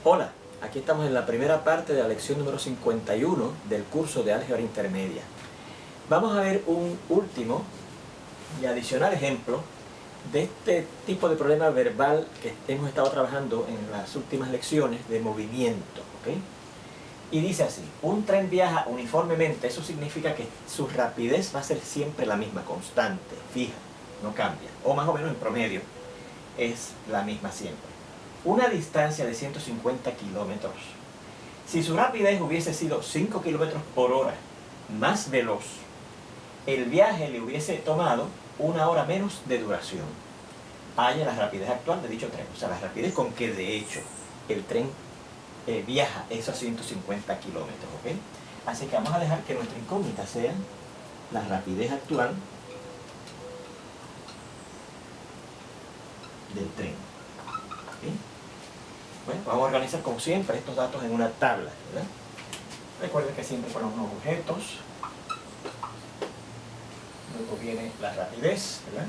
Hola, aquí estamos en la primera parte de la lección número 51 del curso de álgebra intermedia. Vamos a ver un último y adicional ejemplo de este tipo de problema verbal que hemos estado trabajando en las últimas lecciones de movimiento, ¿ok? Y dice así: un tren viaja uniformemente, eso significa que su rapidez va a ser siempre la misma, constante, fija, no cambia, o más o menos en promedio es la misma siempre. Una distancia de 150 kilómetros. Si su rapidez hubiese sido 5 kilómetros por hora más veloz, el viaje le hubiese tomado 1 hora menos de duración. Haya la rapidez actual de dicho tren, o sea, la rapidez con que de hecho el tren viaja esos 150 kilómetros, ¿ok? Así que vamos a dejar que nuestra incógnita sea la rapidez actual del tren, ¿ok? Bueno, vamos a organizar como siempre estos datos en una tabla, ¿verdad? Recuerden que siempre ponemos unos objetos, luego viene la rapidez, ¿verdad?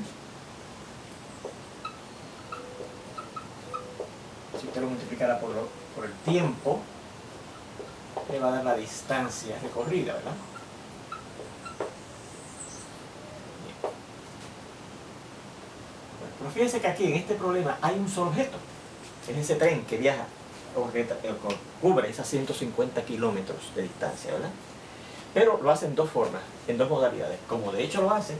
Si usted lo multiplicara por el tiempo, le va a dar la distancia recorrida, ¿verdad? Bien. Bueno, pero fíjense que aquí en este problema hay un solo objeto. Es ese tren que viaja o cubre esas 150 kilómetros de distancia, ¿verdad? Pero lo hace en dos formas, en dos modalidades, como de hecho lo hace,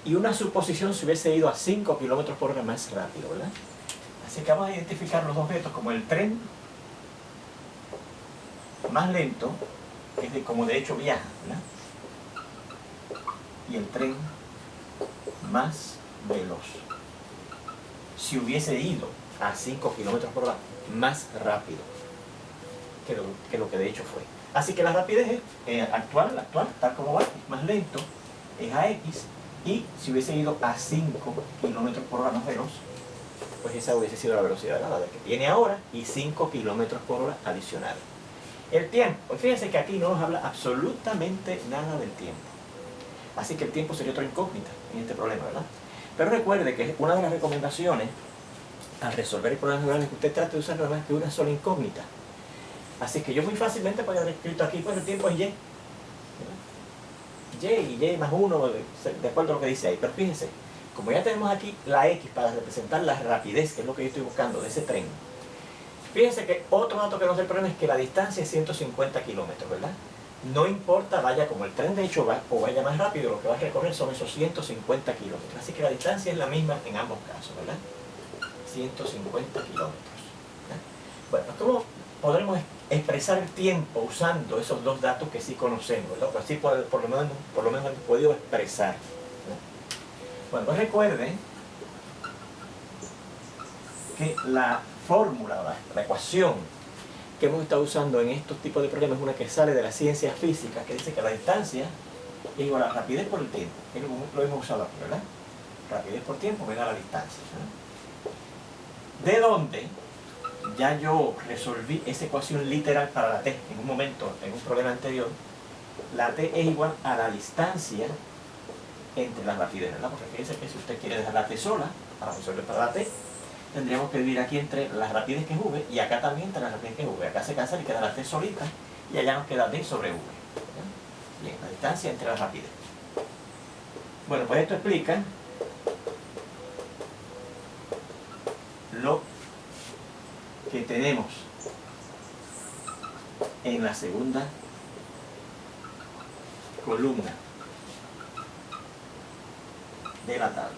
y una suposición si hubiese ido a 5 kilómetros por hora más rápido, ¿verdad? Así que vamos a identificar los objetos como el tren más lento, que es como de hecho viaja, ¿verdad? Y el tren más veloz, si hubiese ido a 5 kilómetros por hora más rápido que lo que de hecho fue. Así que la rapidez actual, tal como va, es más lento, es AX, y si hubiese ido a 5 kilómetros por hora más veloz, pues esa hubiese sido la velocidad de la que tiene ahora, y 5 kilómetros por hora adicional. El tiempo, fíjense que aquí no nos habla absolutamente nada del tiempo. Así que el tiempo sería otra incógnita en este problema, ¿verdad? Pero recuerde que una de las recomendaciones al resolver el problema verbal es que usted trate de usar nada más que una sola incógnita. Así que yo muy fácilmente podría haber escrito aquí, pues el tiempo es Y. Y más 1, de acuerdo a lo que dice ahí. Pero fíjense, como ya tenemos aquí la X para representar la rapidez, que es lo que yo estoy buscando de ese tren, fíjense que otro dato que nos da el problema es que la distancia es 150 kilómetros, ¿verdad? No importa vaya como el tren de hecho va o vaya más rápido, lo que va a recorrer son esos 150 kilómetros. Así que la distancia es la misma en ambos casos, ¿verdad? 150 kilómetros. Bueno, ¿cómo podremos expresar el tiempo usando esos dos datos que sí conocemos, ¿verdad? Pues así por lo menos hemos podido expresar, ¿verdad? Bueno, pues recuerden que la fórmula, la ecuación que hemos estado usando en estos tipos de problemas es una que sale de la ciencia física, que dice que la distancia es igual a la rapidez por el tiempo. Lo hemos usado aquí, ¿verdad? Rapidez por tiempo me da la distancia, ¿verdad? De donde ya yo resolví esa ecuación literal para la t en un momento, en un problema anterior. La t es igual a la distancia entre las rapidez, ¿verdad? Porque fíjense que si usted quiere dejar la t sola para resolver para la t, tendríamos que dividir aquí entre la rapidez que es v y acá también entre la rapidez que es v. Acá se cancela y queda la t solita y allá nos queda d sobre v, ¿verdad? Bien, la distancia entre las rapidez. Bueno, pues esto explica lo que tenemos en la segunda columna de la tabla,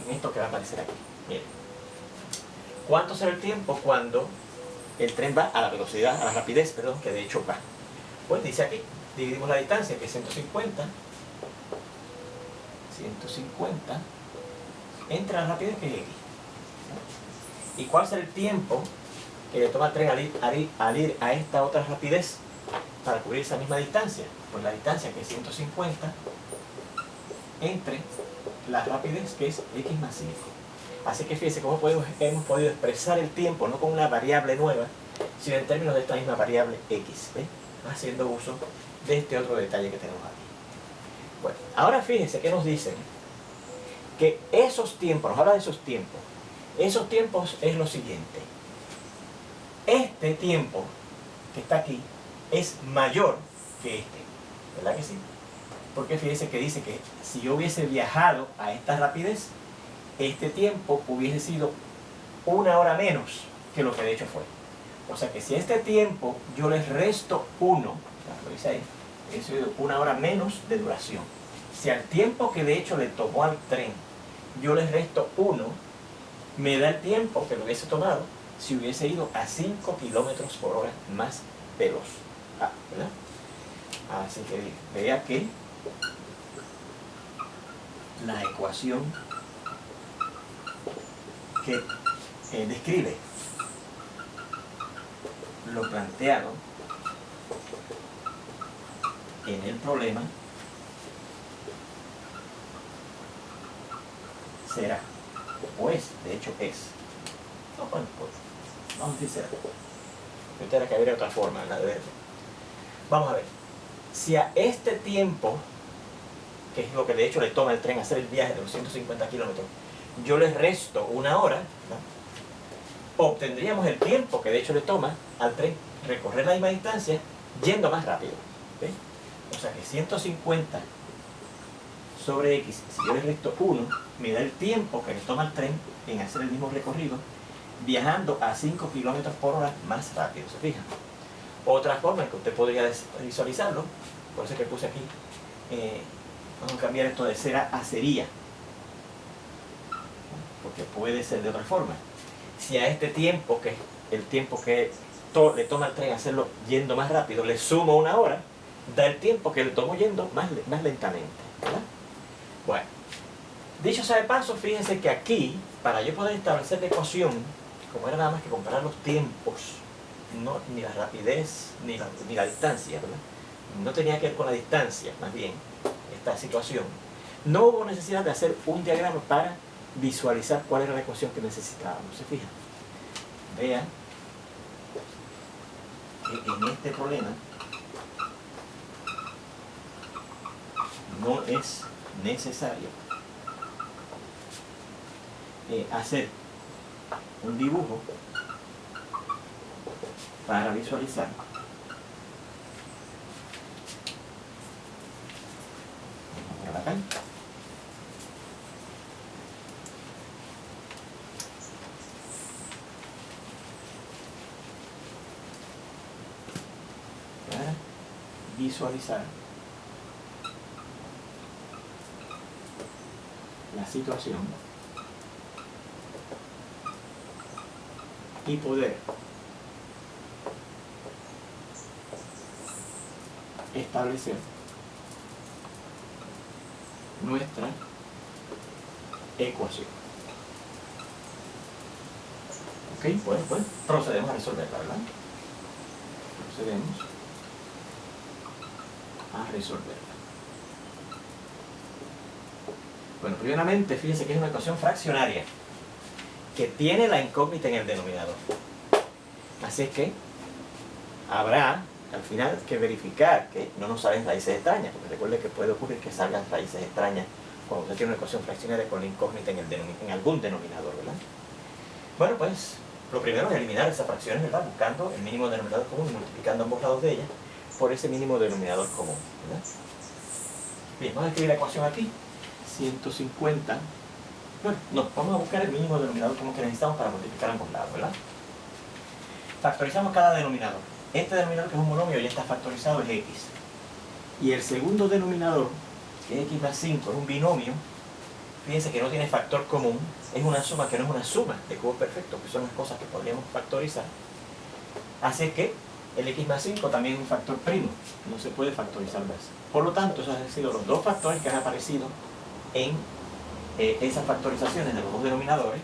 en esto que va a aparecer aquí. Miren, ¿cuánto será el tiempo cuando el tren va a la velocidad, a la rapidez, perdón, que de hecho va? Pues dice aquí, dividimos la distancia, que es 150 entre la rapidez, que es x. ¿Y cuál será el tiempo que le toma al tren al ir a esta otra rapidez para cubrir esa misma distancia? Pues la distancia, que es 150, entre la rapidez, que es x más 5. Así que fíjense cómo hemos podido expresar el tiempo, no con una variable nueva, sino en términos de esta misma variable x, ¿ves? Haciendo uso de este otro detalle que tenemos aquí. Bueno, ahora fíjense que nos dicen que esos tiempos, nos habla de esos tiempos, Esos tiempos es lo siguiente. Este tiempo que está aquí es mayor que este, ¿verdad que sí? Porque fíjese que dice que si yo hubiese viajado a esta rapidez, este tiempo hubiese sido 1 hora menos que lo que de hecho fue. O sea que si a este tiempo yo les resto 1, lo dice ahí, hubiese sido 1 hora menos de duración. Si al tiempo que de hecho le tomó al tren yo les resto 1, me da el tiempo que lo hubiese tomado si hubiese ido a 5 kilómetros por hora más veloz. ¿Verdad? Así que vea que la ecuación que describe lo planteado en el problema será, o es, de hecho es. No, bueno, pues, vamos a decir será. Yo tendrá que haber otra forma, la de verlo. Vamos a ver. Si a este tiempo, que es lo que de hecho le toma el tren hacer el viaje de los 150 kilómetros, yo les resto 1 hora, ¿no? Obtendríamos el tiempo que de hecho le toma al tren recorrer la misma distancia yendo más rápido. ¿Ves? O sea que 150 sobre x, si yo le resto 1, me da el tiempo que le toma al tren en hacer el mismo recorrido viajando a 5 kilómetros por hora más rápido. ¿Se fijan? Otra forma en que usted podría visualizarlo, por eso es que puse aquí, vamos a cambiar esto de cera a cería, porque puede ser de otra forma. Si a este tiempo, que es el tiempo que le toma al tren hacerlo yendo más rápido, le sumo 1 hora, da el tiempo que le tomó yendo más lentamente, ¿verdad? Bueno, dicho sea de paso, fíjense que aquí, para yo poder establecer la ecuación, como era nada más que comparar los tiempos, no, ni la rapidez, ni la distancia, ¿verdad? No tenía que ver con la distancia, más bien, esta situación. No hubo necesidad de hacer un diagrama para visualizar cuál era la ecuación que necesitábamos. ¿Se fijan? Vean que en este problema no es necesario hacer un dibujo para visualizar acá. Para visualizar la situación y poder establecer nuestra ecuación. Ok, pues procedemos a resolverla, ¿verdad? Procedemos a resolverla. Bueno, primeramente, fíjense que es una ecuación fraccionaria que tiene la incógnita en el denominador. Así es que habrá al final que verificar que no nos salen raíces extrañas, porque recuerde que puede ocurrir que salgan raíces extrañas cuando usted tiene una ecuación fraccionaria con la incógnita en algún denominador, ¿verdad? Bueno, pues lo primero es eliminar esas fracciones, ¿verdad? Buscando el mínimo denominador común y multiplicando ambos lados de ellas por ese mínimo denominador común, ¿verdad? Bien, vamos a escribir la ecuación aquí. 150. Bueno, no, vamos a buscar el mínimo denominador común que necesitamos para multiplicar ambos lados, ¿verdad? Factorizamos cada denominador. Este denominador, que es un monomio, ya está factorizado, es x. Y el segundo denominador, que es x más 5, es un binomio. Fíjense que no tiene factor común. Es una suma que no es una suma de cubos perfectos, que son las cosas que podríamos factorizar. Así que el x más 5 también es un factor primo. No se puede factorizar más. Por lo tanto, esos han sido los dos factores que han aparecido en esas factorizaciones de los dos denominadores.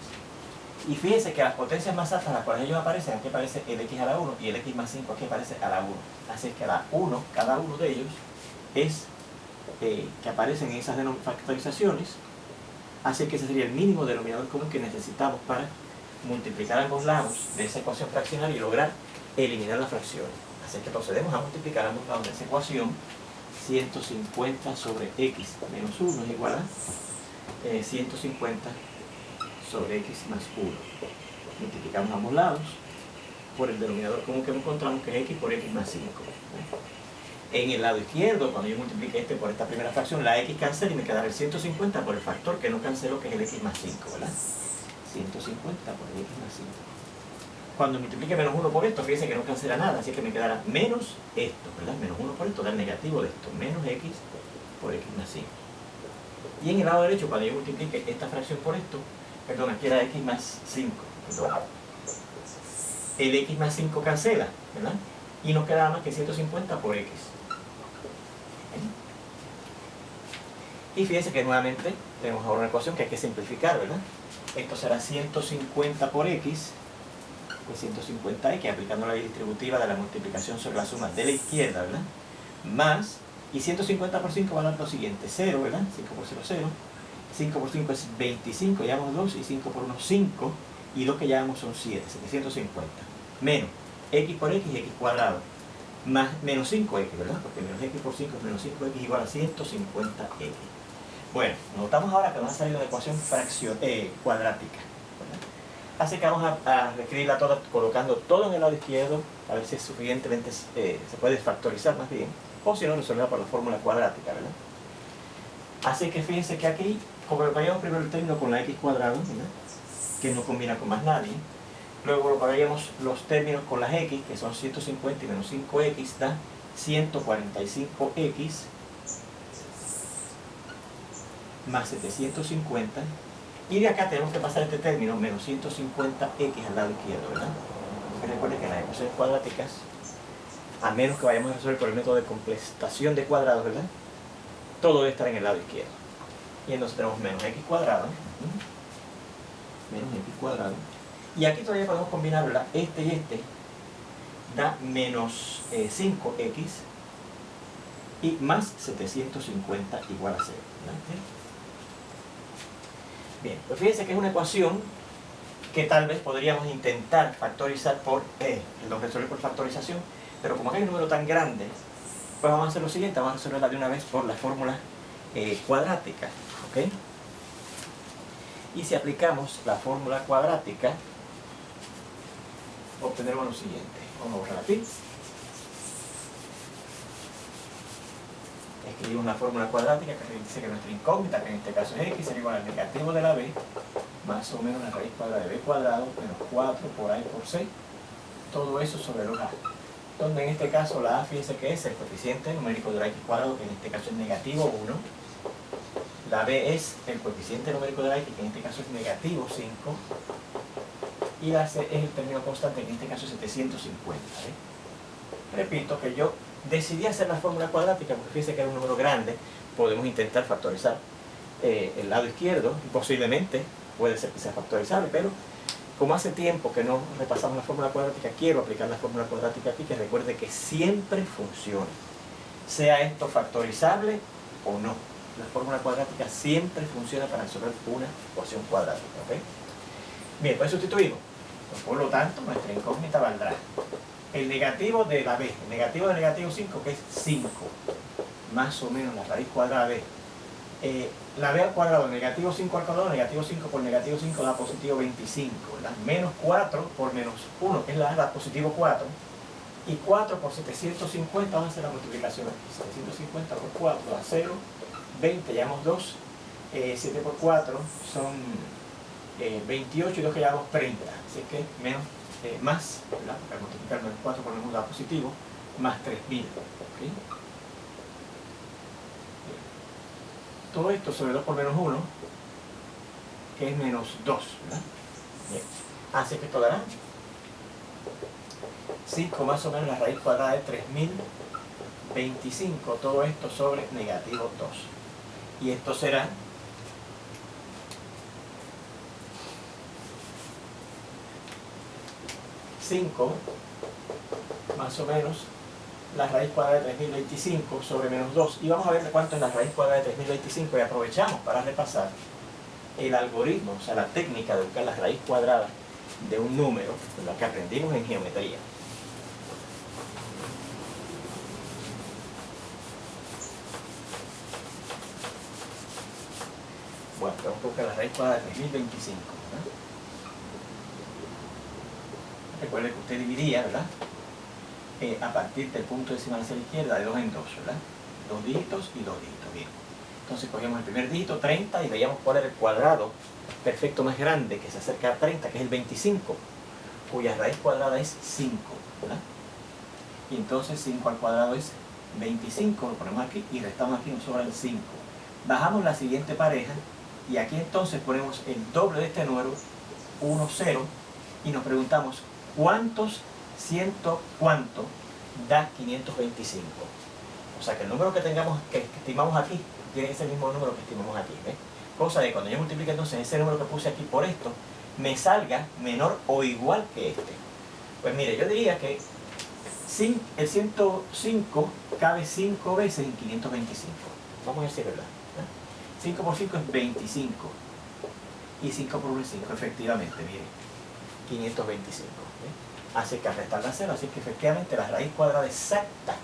Y fíjense que las potencias más altas, las cuales ellos aparecen, aquí aparece el x a la 1 y el x más 5 aquí aparece a la 1. Así que a la 1, cada uno de ellos es que aparecen en esas factorizaciones. Así que ese sería el mínimo denominador común que necesitamos para multiplicar ambos lados de esa ecuación fraccionaria y lograr eliminar las fracciones. Así que procedemos a multiplicar ambos lados de esa ecuación. 150 sobre x menos 1 es igual a 150 sobre x más 1. Multiplicamos ambos lados por el denominador común que encontramos, que es x por x más 5. En el lado izquierdo, cuando yo multiplique este por esta primera fracción, la x cancela y me quedará el 150 por el factor que no canceló, que es el x más 5, ¿verdad? 150 por el x más 5. Cuando multiplique menos 1 por esto, fíjense que no cancela nada, así que me quedará menos esto, ¿verdad? Menos 1 por esto da el negativo de esto, menos x por x más 5. Y en el lado derecho, cuando yo multiplique esta fracción por esto, perdón, aquí era x más 5, perdón. El x más 5 cancela, ¿verdad? Y nos queda más que 150 por x. Y fíjense que nuevamente tenemos ahora una ecuación que hay que simplificar, ¿verdad? Esto será 150 por x, pues 150x, aplicando la ley distributiva de la multiplicación sobre la suma de la izquierda, ¿verdad? Más, y 150 por 5 va a dar lo siguiente, 0, ¿verdad? 5 por 0, 0. 5 por 5 es 25, llevamos 2, y 5 por 1, 5, y 2 que llevamos son 7, 750. Menos x por x, x cuadrado, más menos 5x, ¿verdad? Porque menos x por 5 es menos 5x igual a 150x. Bueno, notamos ahora que nos ha salido una ecuación cuadrática, ¿verdad? Así que vamos a escribirla toda colocando todo en el lado izquierdo, a ver si es suficientemente, se puede factorizar más bien, o si no, resolverla por la fórmula cuadrática, ¿verdad? Así que fíjense que aquí, como colocaríamos primero el término con la x cuadrado, ¿verdad? Que no combina con más nadie. Luego colocaríamos los términos con las x, que son 150 y menos 5x, da 145x más 750. Y de acá tenemos que pasar este término, menos 150x al lado izquierdo, ¿verdad? Porque recuerden que en las ecuaciones cuadráticas, a menos que vayamos a resolver por el método de completación de cuadrados, ¿verdad? Todo debe estar en el lado izquierdo. Y entonces tenemos menos x cuadrado, menos x cuadrado. Y aquí todavía podemos combinar, ¿verdad? Este y este da menos 5x y más 750 igual a 0, ¿verdad? Bien, pues fíjense que es una ecuación que tal vez podríamos intentar factorizar resolver por factorización, pero como hay un número tan grande, pues vamos a hacer lo siguiente, vamos a resolverla de una vez por la fórmula cuadrática, ¿ok? Y si aplicamos la fórmula cuadrática, obtendremos lo siguiente. Vamos a borrar aquí. Escribimos la fórmula cuadrática que dice que nuestra incógnita, que en este caso es x, sería igual al negativo de la b, más o menos la raíz cuadrada de b cuadrado, menos 4 por a por c, todo eso sobre los a. Donde en este caso la a, fíjense que es el coeficiente numérico de la x cuadrado, que en este caso es negativo 1. La b es el coeficiente numérico de la x, que en este caso es negativo 5. Y la c es el término constante, que en este caso es 750. Repito que yo decidí hacer la fórmula cuadrática porque fíjense que era un número grande. Podemos intentar factorizar el lado izquierdo, y posiblemente puede ser que sea factorizable, pero como hace tiempo que no repasamos la fórmula cuadrática, quiero aplicar la fórmula cuadrática aquí, que recuerde que siempre funciona, sea esto factorizable o no. La fórmula cuadrática siempre funciona para resolver una ecuación cuadrática, ¿ok? Bien, pues sustituimos. Pues, por lo tanto, nuestra incógnita valdrá el negativo de la b, el negativo de negativo 5, que es 5, más o menos la raíz cuadrada de la b al cuadrado, negativo 5 al cuadrado, negativo 5 por negativo 5 da positivo 25, ¿verdad? Menos 4 por menos 1, que es la a, da positivo 4, y 4 por 750, vamos a hacer la multiplicación aquí, 750 por 4 da 0, 20, llevamos 2, 7 por 4 son 28 y 2 que llevamos 30, así que menos, más, ¿verdad? Porque al multiplicar menos 4 por menos 1 da positivo, más 3000, ¿okay? Todo esto sobre 2 por menos 1, que es menos 2, ¿verdad? Bien. Así que esto dará 5 más o menos la raíz cuadrada de 3025, todo esto sobre negativo 2. Y esto será 5 más o menos la raíz cuadrada de 3025 sobre menos 2. Y vamos a ver cuánto es la raíz cuadrada de 3025 y aprovechamos para repasar el algoritmo, o sea, la técnica de buscar la raíz cuadrada de un número, la que aprendimos en geometría. Bueno, vamos a buscar la raíz cuadrada de 3025, ¿verdad? Recuerde que usted dividía, ¿verdad? A partir del punto decimal hacia la izquierda de 2 en 2, ¿verdad? 2 dígitos y 2 dígitos, bien. Entonces cogíamos el primer dígito, 30, y veíamos cuál era el cuadrado perfecto más grande que se acerca a 30, que es el 25, cuya raíz cuadrada es 5, ¿verdad? Y entonces 5 al cuadrado es 25, lo ponemos aquí y restamos aquí, nos sobra el 5. Bajamos la siguiente pareja y aquí entonces ponemos el doble de este número, 1, 0, y nos preguntamos cuánto da 525. O sea que el número que estimamos aquí tiene ese mismo número que estimamos aquí, ¿ves? Cosa de cuando yo multiplique entonces ese número que puse aquí por esto, me salga menor o igual que este. Pues mire, yo diría que el 105 cabe 5 veces en 525. Vamos a ver si es verdad. 5 por 5 es 25. Y 5 por 1 es 5, efectivamente, mire. 525. Así que al restar la 0, así que efectivamente la raíz cuadrada exacta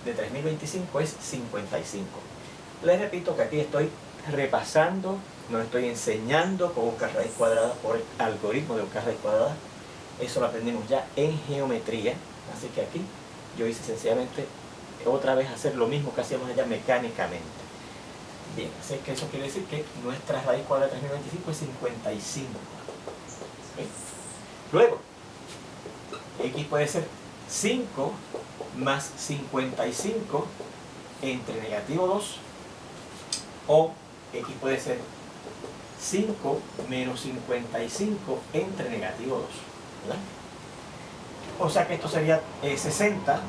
de 3025 es 55. Les repito que aquí estoy repasando, no estoy enseñando cómo buscar raíz cuadrada por el algoritmo de buscar raíz cuadrada. Eso lo aprendimos ya en geometría. Así que aquí yo hice sencillamente otra vez hacer lo mismo que hacíamos allá mecánicamente. Bien, así que eso quiere decir que nuestra raíz cuadrada de 3025 es 55. ¿Okay? Luego, x puede ser 5 más 55 entre negativo 2, o x puede ser 5 menos 55 entre negativo 2, ¿verdad? O sea que esto sería 60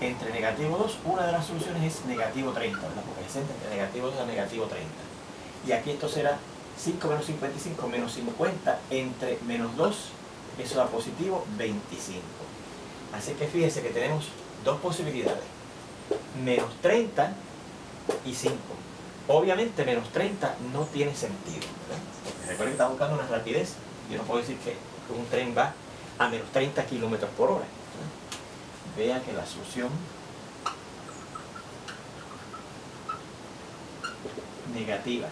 entre negativo 2. Una de las soluciones es negativo 30, ¿verdad? Porque 60 entre negativo 2 a negativo 30. Y aquí esto será 5 menos 55 menos 50 entre menos 2, eso da positivo 25. Así que fíjense que tenemos dos posibilidades, menos 30 y 5. Obviamente menos 30 no tiene sentido, ¿verdad? Porque recuerden que estamos buscando una rapidez. Yo no puedo decir que un tren va a menos 30 kilómetros por hora. Vea que la solución negativa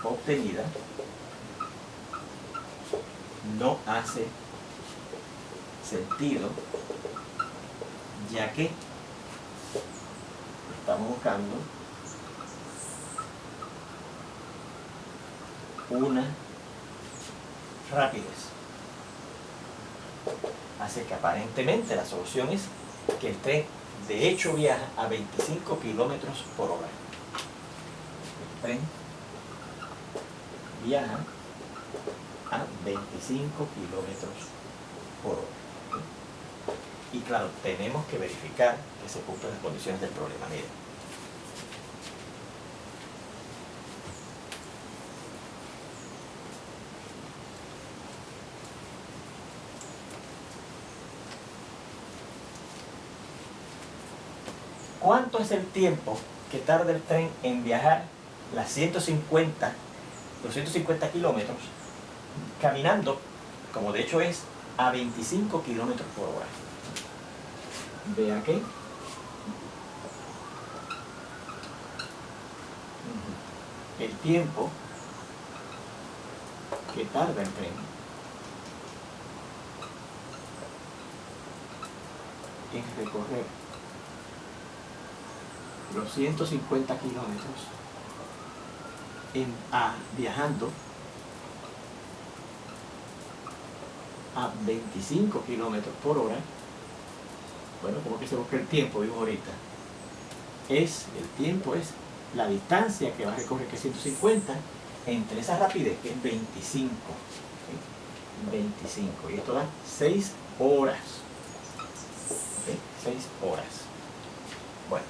obtenida no hace sentido, ya que estamos buscando una rapidez. Así que aparentemente la solución es que el tren de hecho viaja a 25 kilómetros por hora. El tren viaja a 25 kilómetros por hora. Y claro, tenemos que verificar que se cumplen las condiciones del problema. Miren. ¿Cuánto es el tiempo que tarda el tren en viajar los 150 kilómetros caminando, como de hecho es, a 25 kilómetros por hora? Vea que el tiempo que tarda el tren en recorrer los 150 kilómetros viajando a 25 kilómetros por hora. Bueno, como que se busca el tiempo, vimos ahorita. El tiempo es la distancia que va a recorrer, que es 150, entre esa rapidez, que es 25. ¿Sí? 25. Y esto da 6 horas. ¿Sí? 6 horas. Bueno.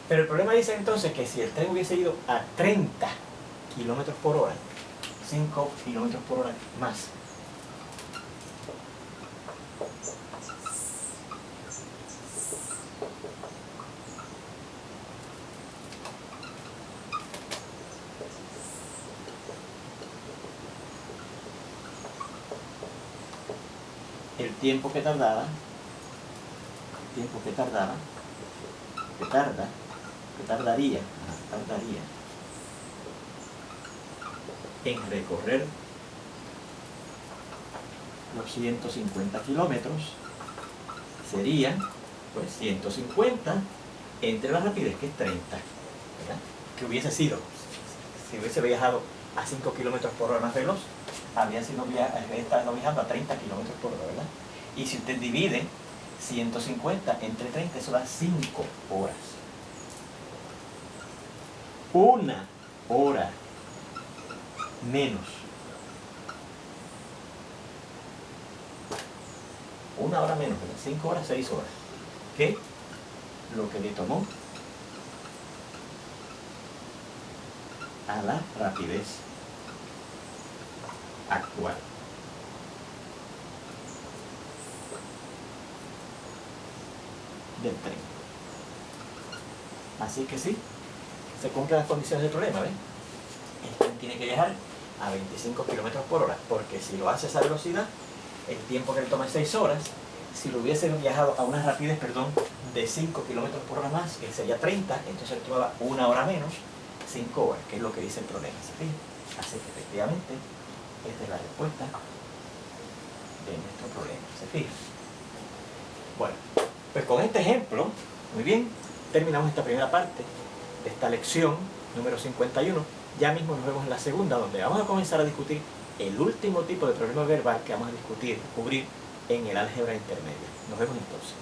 Pero el problema dice entonces que si el tren hubiese ido a 30 kilómetros por hora, 5 kilómetros por hora más, el tiempo que tardaría en recorrer los 150 kilómetros serían, pues, 150 entre la rapidez, que es 30, ¿verdad? Que hubiese sido, si hubiese viajado a 5 kilómetros por hora más veloz, habría estado viajando a 30 kilómetros por hora, ¿verdad? Y si usted divide 150 entre 30, eso da 5 horas. Una hora menos. Una hora menos, ¿verdad? 5 horas, 6 horas. Que lo que le tomó a la rapidez actual. Del tren. Así que sí, se cumplen las condiciones del problema, ¿ven? El tren tiene que viajar a 25 kilómetros por hora, porque si lo hace a esa velocidad, el tiempo que le toma es 6 horas. Si lo hubiese viajado a una rapidez, de 5 kilómetros por hora más, que sería 30, entonces le tomaba una hora menos, 5 horas, que es lo que dice el problema, ¿se fijan? Así que efectivamente, esta es la respuesta de nuestro problema, ¿se fijan? Bueno, pues con este ejemplo, muy bien, terminamos esta primera parte de esta lección número 51. Ya mismo nos vemos en la segunda, donde vamos a comenzar a discutir el último tipo de problema verbal que vamos a cubrir en el álgebra intermedia. Nos vemos entonces.